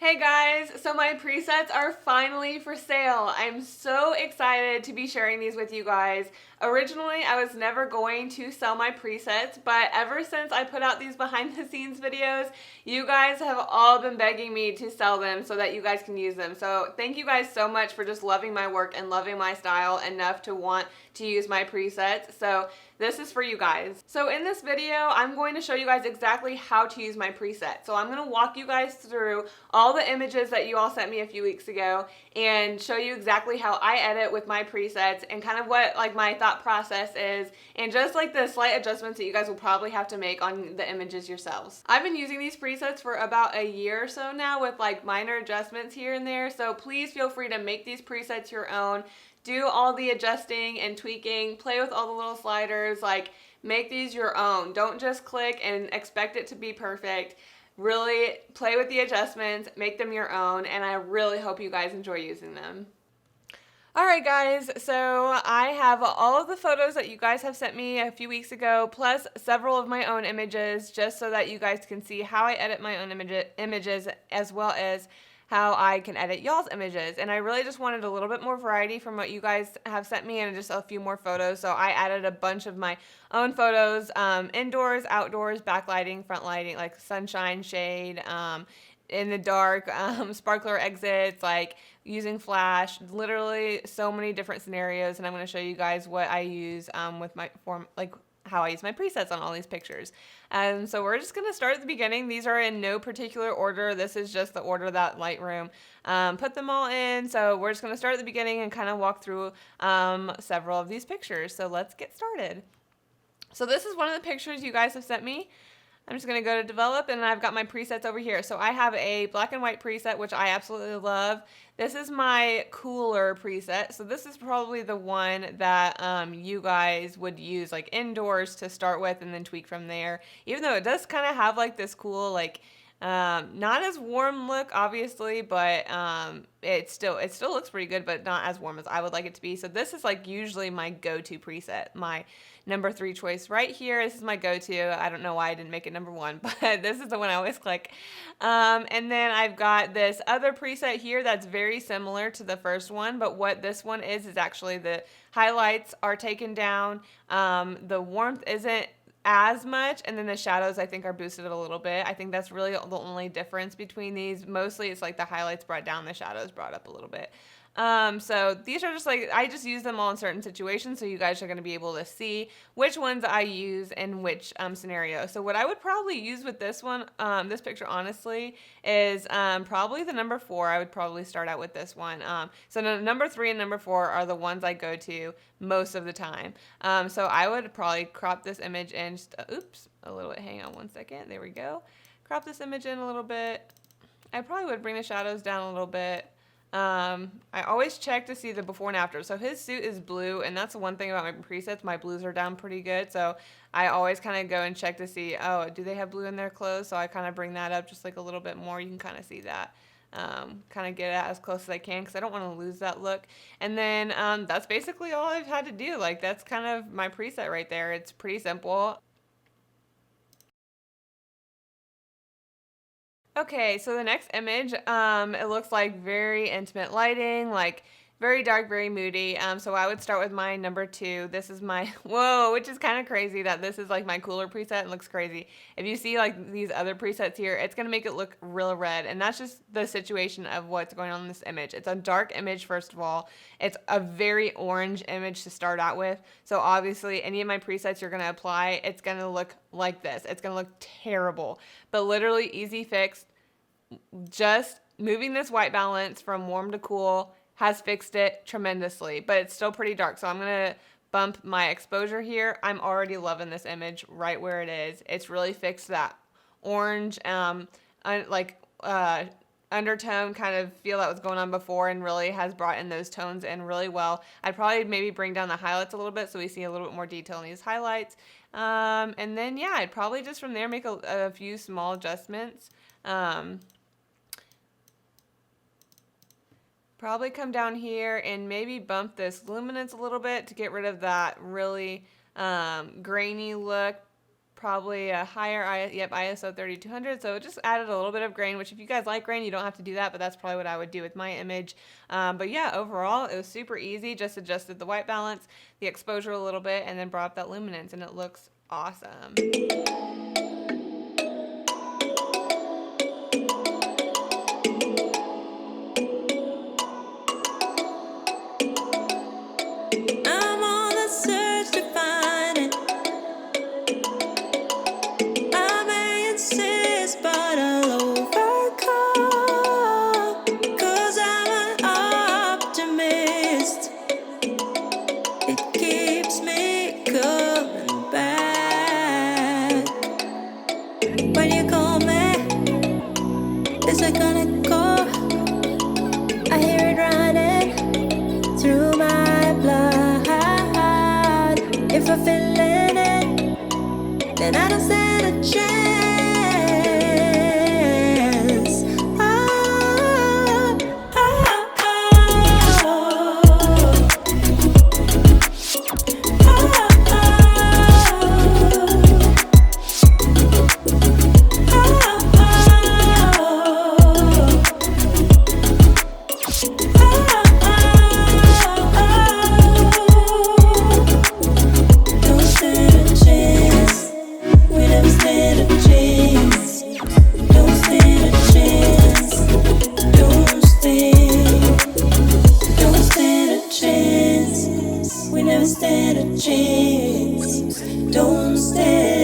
Hey guys, so my presets are finally for sale. I'm so excited to be sharing these with you guys. Originally, I was never going to sell my presets, but ever since I put out these behind the scenes videos, you guys have all been begging me to sell them so that you guys can use them. So thank you guys so much for just loving my work and loving my style enough to want to use my presets. So this is for you guys. So in this video, I'm going to show you guys exactly how to use my preset. So I'm going to walk you guys through all the images that you all sent me a few weeks ago and show you exactly how I edit with my presets and kind of what like my thought process is and just like the slight adjustments that you guys will probably have to make on the images yourselves. I've been using these presets for about a year or so now with like minor adjustments here and there, so please feel free to make these presets your own. Do all the adjusting and tweaking, play with all the little sliders, like make these your own. Don't just click and expect it to be perfect. Really play with the adjustments, make them your own, and I really hope you guys enjoy using them. Alright guys, so I have all of the photos that you guys have sent me a few weeks ago, plus several of my own images, just so that you guys can see how I edit my own images as well as how I can edit y'all's images. And I really just wanted a little bit more variety from what you guys have sent me and just a few more photos. So I added a bunch of my own photos, indoors, outdoors, backlighting, front lighting, like sunshine, shade, in the dark, sparkler exits, like using flash, literally so many different scenarios. And I'm going to show you guys what I use with my form, like how I use my presets on all these pictures. So we're just going to start at the beginning. These are in no particular order. This is just the order that Lightroom put them all in. So we're just going to start at the beginning and kind of walk through several of these pictures. So let's get started. So this is one of the pictures you guys have sent me. I'm just going to go to develop and I've got my presets over here. So I have a black and white preset, which I absolutely love. This is my cooler preset. So this is probably the one that you guys would use like indoors to start with and then tweak from there. Even though it does kind of have like this cool like not as warm look obviously, but it still looks pretty good, but not as warm as I would like it to be. So this is like usually my go-to preset, my number 3 choice right here. This is my go-to. I don't know why I didn't make it number 1, but this is the one I always click. And then I've got this other preset here that's very similar to the first one, but what this one is actually the highlights are taken down. The warmth isn't as much, and then the shadows I think are boosted a little bit. I think that's really the only difference between these. Mostly it's like the highlights brought down, the shadows brought up a little bit. So these are just like, I just use them all in certain situations, so you guys are going to be able to see which ones I use in which scenario. So what I would probably use with this one, this picture honestly, is probably the number 4. I would probably start out with this one. So number 3 and number 4 are the ones I go to most of the time. So I would probably crop this image in just, oops, a little bit. Hang on one second. There we go. Crop this image in a little bit. I probably would bring the shadows down a little bit. I always check to see the before and after. So his suit is blue, and that's the one thing about my presets. My blues are down pretty good, so I always kind of go and check to see, oh, do they have blue in their clothes? So I kind of bring that up just like a little bit more. You can kind of see that. Kind of get it as close as I can because I don't want to lose that look. And then that's basically all I've had to do. Like, that's kind of my preset right there. It's pretty simple. Okay, so the next image, it looks like very intimate lighting, like very dark, very moody. So I would start with my number 2. This is my, whoa, which is kind of crazy that this is like my cooler preset and looks crazy. If you see like these other presets here, it's going to make it look real red. And that's just the situation of what's going on in this image. It's a dark image, first of all. It's a very orange image to start out with. So obviously any of my presets you're going to apply, it's going to look like this. It's going to look terrible, but literally easy fix. Just moving this white balance from warm to cool has fixed it tremendously, but it's still pretty dark. So I'm going to bump my exposure here. I'm already loving this image right where it is. It's really fixed that orange, undertone kind of feel that was going on before, and really has brought in those tones in really well. I'd probably maybe bring down the highlights a little bit so we see a little bit more detail in these highlights. And then, yeah, I'd probably just from there make a few small adjustments. Probably come down here and maybe bump this luminance a little bit to get rid of that really grainy look. probably a higher ISO 3200, so it just added a little bit of grain, which if you guys like grain, you don't have to do that, but that's probably what I would do with my image. But yeah, overall, it was super easy. Just adjusted the white balance, the exposure a little bit, and then brought up that luminance, and it looks awesome. If I'm feeling it, then I don't stand a chance. Oh, oh, stand a chance. Don't stand.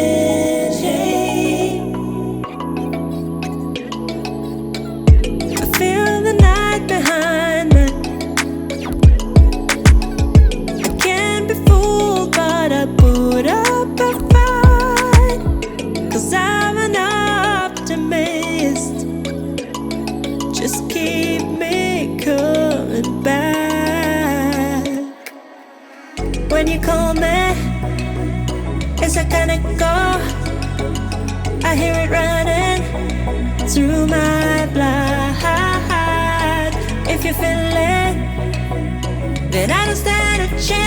I feel the night behind me. I can't be fooled, but I put up a fight. 'Cause I'm an optimist. Just keep me coming back. When you call me, it's a kind of go. I hear it running through my blood. If you feel it, then I don't stand a chance.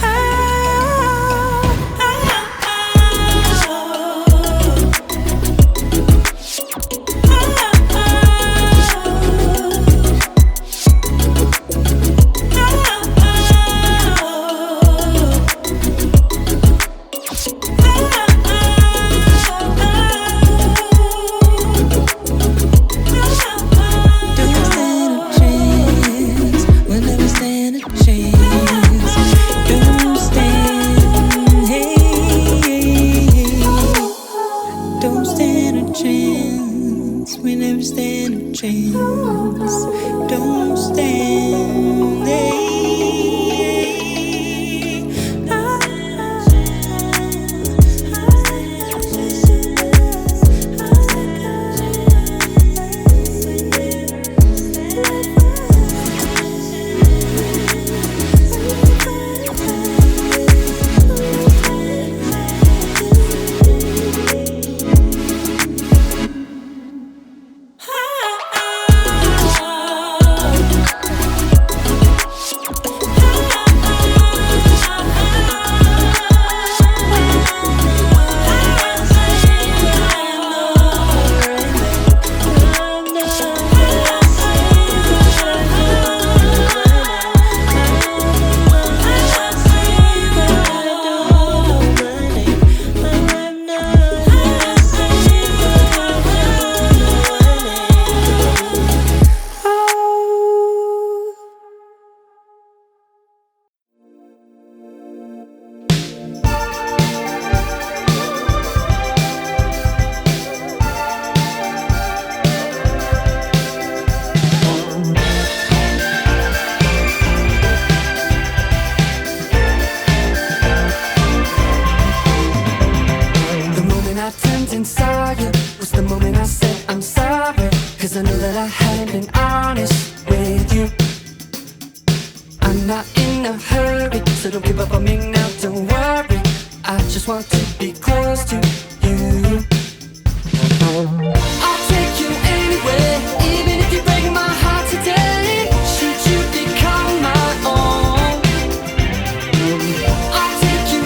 Oh, oh, we never stand a chance. Don't stand. And saw you was the moment I said I'm sorry, 'cause I know that I hadn't been honest with you. I'm not in a hurry, so don't give up on me now, don't worry. I just want to be close to you. I'll take you anywhere, even if you break my heart today. Should you become my own, I'll take you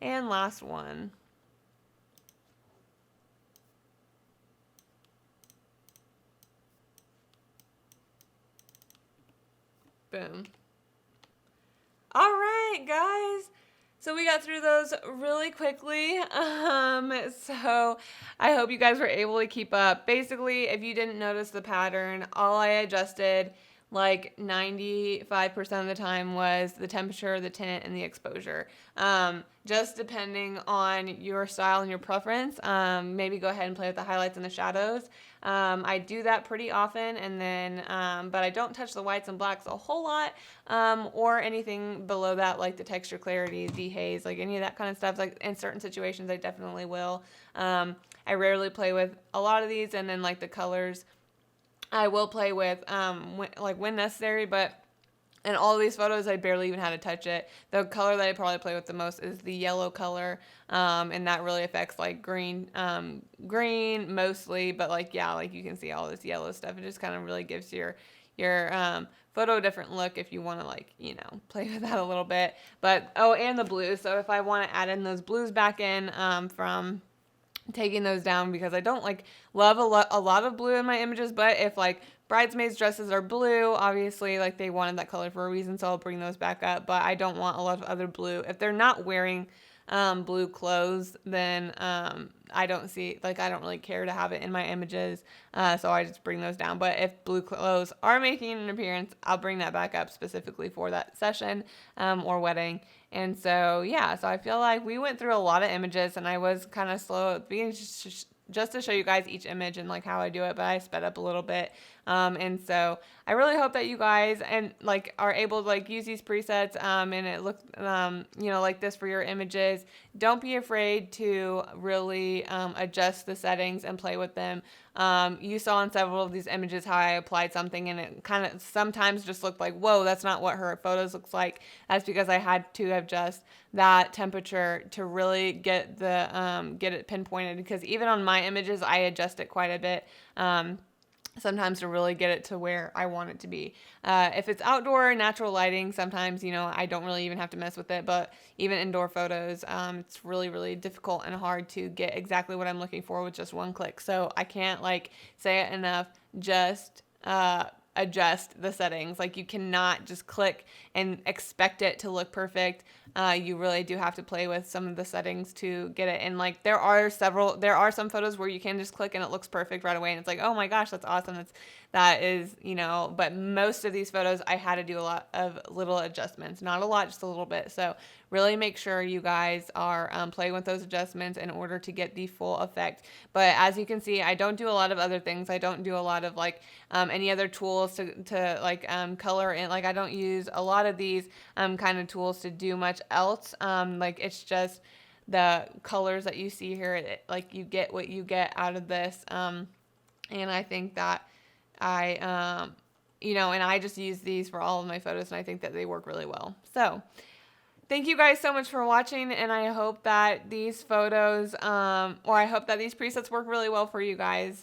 And last one. Boom. All right, guys. So we got through those really quickly. So I hope you guys were able to keep up. Basically, if you didn't notice the pattern, all I adjusted like 95% of the time was the temperature, the tint, and the exposure. Just depending on your style and your preference, maybe go ahead and play with the highlights and the shadows. I do that pretty often, and then, but I don't touch the whites and blacks a whole lot, or anything below that, like the texture, clarity, dehaze, like any of that kind of stuff. Like in certain situations, I definitely will. I rarely play with a lot of these, and then like the colors, I will play with, when necessary, but in all of these photos, I barely even had to touch it. The color that I probably play with the most is the yellow color, and that really affects like green mostly, but like, yeah, like you can see all this yellow stuff. It just kind of really gives your photo a different look if you want to, like, play with that a little bit. But, oh, and the blue. So if I want to add in those blues back in, from taking those down, because I don't like love a lot of blue in my images, but if like bridesmaids dresses are blue, obviously like they wanted that color for a reason, so I'll bring those back up. But I don't want a lot of other blue. If they're not wearing blue clothes, then I don't really care to have it in my images, so I just bring those down. But if blue clothes are making an appearance, I'll bring that back up specifically for that session or wedding. And so, yeah, so I feel like we went through a lot of images, and I was kind of slow at the beginning just to show you guys each image and like how I do it, but I sped up a little bit. And so I really hope that you guys are able to like use these presets, and it looks, like this for your images. Don't be afraid to really adjust the settings and play with them. You saw in several of these images how I applied something, and it kind of sometimes just looked like, whoa, that's not what her photos looks like. That's because I had to adjust that temperature to really get it pinpointed, because even on my images, I adjust it quite a bit. Sometimes to really get it to where I want it to be. If it's outdoor, natural lighting, sometimes, I don't really even have to mess with it. But even indoor photos, it's really, really difficult and hard to get exactly what I'm looking for with just one click. So I can't say it enough. Just adjust the settings. Like, you cannot just click and expect it to look perfect. You really do have to play with some of the settings to get it. And there are some photos where you can just click and it looks perfect right away, and it's like, oh my gosh, that's awesome. But most of these photos I had to do a lot of little adjustments. Not a lot, just a little bit. So really make sure you guys are playing with those adjustments in order to get the full effect. But as you can see, I don't do a lot of other things. I don't do a lot of any other tools to color in. I don't use a lot of these kind of tools to do much else. It's just the colors that you see here. You get what you get out of this. And I think that and I just use these for all of my photos, and I think that they work really well. So thank you guys so much for watching, and I hope that these photos, or I hope that these presets work really well for you guys.